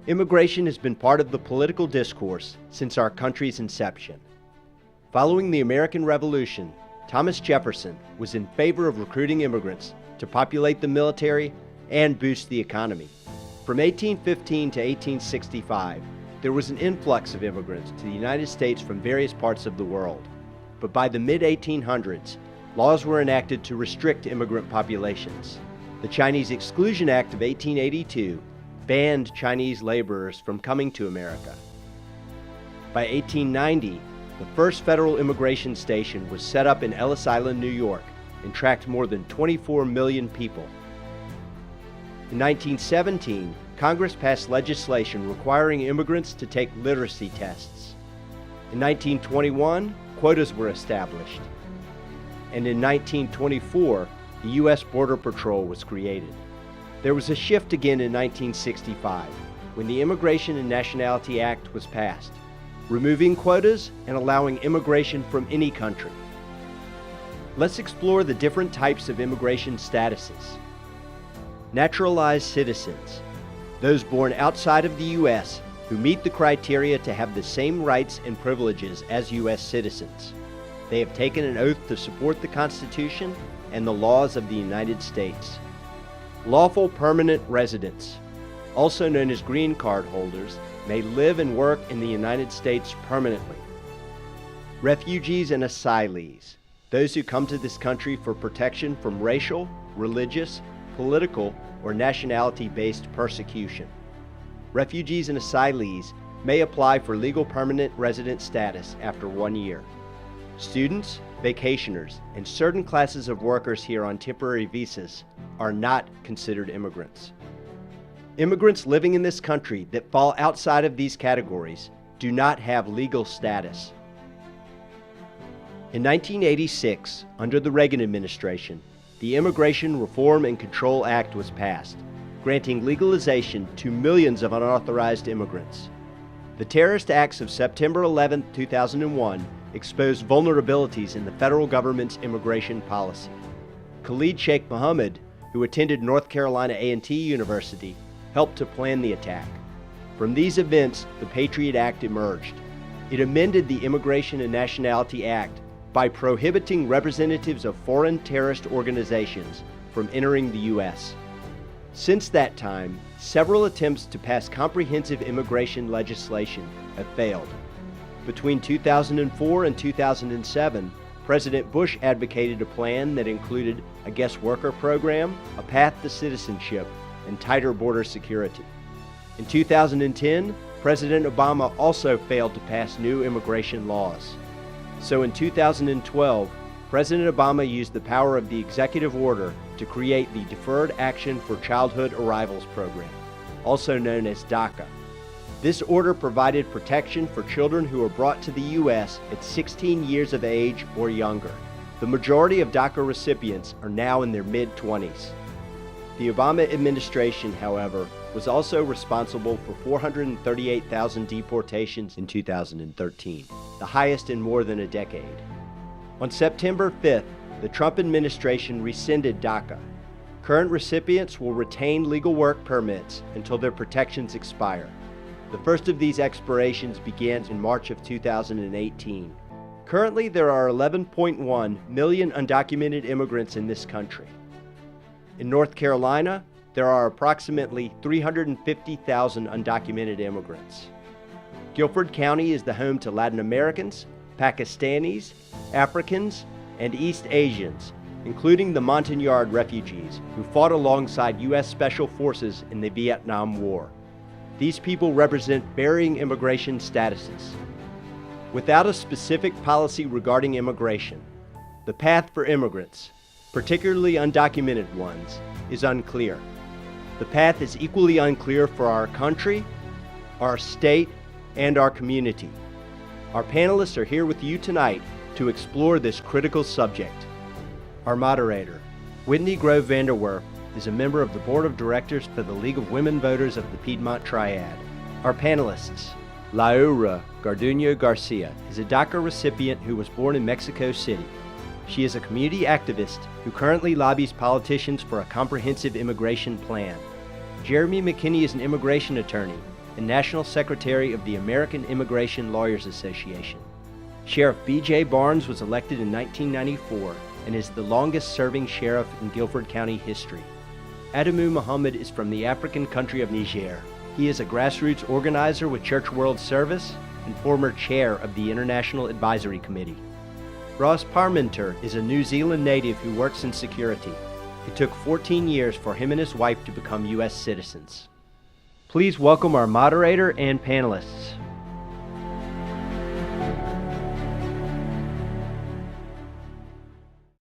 Immigration has been part of the political discourse since our country's inception. Following the American Revolution, Thomas Jefferson was in favor of recruiting immigrants to populate the military and boost the economy. From 1815 to 1865, there was an influx of immigrants to the United States from various parts of the world. But by the mid-1800s, laws were enacted to restrict immigrant populations. The Chinese Exclusion Act of 1882 banned Chinese laborers from coming to America. By 1890, the first federal immigration station was set up in Ellis Island, New York, and tracked more than 24 million people. In 1917, Congress passed legislation requiring immigrants to take literacy tests. In 1921, quotas were established. And in 1924, the U.S. Border Patrol was created. There was a shift again in 1965, when the Immigration and Nationality Act was passed, removing quotas and allowing immigration from any country. Let's explore the different types of immigration statuses. Naturalized citizens, those born outside of the U.S. who meet the criteria to have the same rights and privileges as U.S. citizens. They have taken an oath to support the Constitution and the laws of the United States. Lawful permanent residents, also known as green card holders, may live and work in the United States permanently. Refugees and asylees, those who come to this country for protection from racial, religious, political, or nationality-based persecution. Refugees and asylees may apply for legal permanent resident status after 1 year. Students, vacationers, and certain classes of workers here on temporary visas are not considered immigrants. Immigrants living in this country that fall outside of these categories do not have legal status. In 1986, under the Reagan administration, the Immigration Reform and Control Act was passed, granting legalization to millions of unauthorized immigrants. The terrorist acts of September 11, 2001 exposed vulnerabilities in the federal government's immigration policy. Khalid Sheikh Mohammed, who attended North Carolina A&T University, helped to plan the attack. From these events, the Patriot Act emerged. It amended the Immigration and Nationality Act by prohibiting representatives of foreign terrorist organizations from entering the U.S. Since that time, several attempts to pass comprehensive immigration legislation have failed. Between 2004 and 2007, President Bush advocated a plan that included a guest worker program, a path to citizenship, and tighter border security. In 2010, President Obama also failed to pass new immigration laws. So in 2012, President Obama used the power of the executive order to create the Deferred Action for Childhood Arrivals program, also known as DACA. This order provided protection for children who were brought to the U.S. at 16 years of age or younger. The majority of DACA recipients are now in their mid-20s. The Obama administration, however, was also responsible for 438,000 deportations in 2013, the highest in more than a decade. On September 5th, the Trump administration rescinded DACA. Current recipients will retain legal work permits until their protections expire. The first of these expirations begins in March of 2018. Currently, there are 11.1 million undocumented immigrants in this country. In North Carolina, there are approximately 350,000 undocumented immigrants. Guilford County is the home to Latin Americans, Pakistanis, Africans, and East Asians, including the Montagnard refugees who fought alongside U.S. Special Forces in the Vietnam War. These people represent varying immigration statuses. Without a specific policy regarding immigration, the path for immigrants, particularly undocumented ones, is unclear. The path is equally unclear for our country, our state, and our community. Our panelists are here with you tonight to explore this critical subject. Our moderator, Whitney Grove Vanderwerf, is a member of the Board of Directors for the League of Women Voters of the Piedmont Triad. Our panelists, Laura Garduño Garcia is a DACA recipient who was born in Mexico City. She is a community activist who currently lobbies politicians for a comprehensive immigration plan. Jeremy McKinney is an immigration attorney and National Secretary of the American Immigration Lawyers Association. Sheriff B.J. Barnes was elected in 1994 and is the longest-serving sheriff in Guilford County history. Adamu Muhammad is from the African country of Niger. He is a grassroots organizer with Church World Service and former chair of the International Advisory Committee. Ross Parmenter is a New Zealand native who works in security. It took 14 years for him and his wife to become U.S. citizens. Please welcome our moderator and panelists.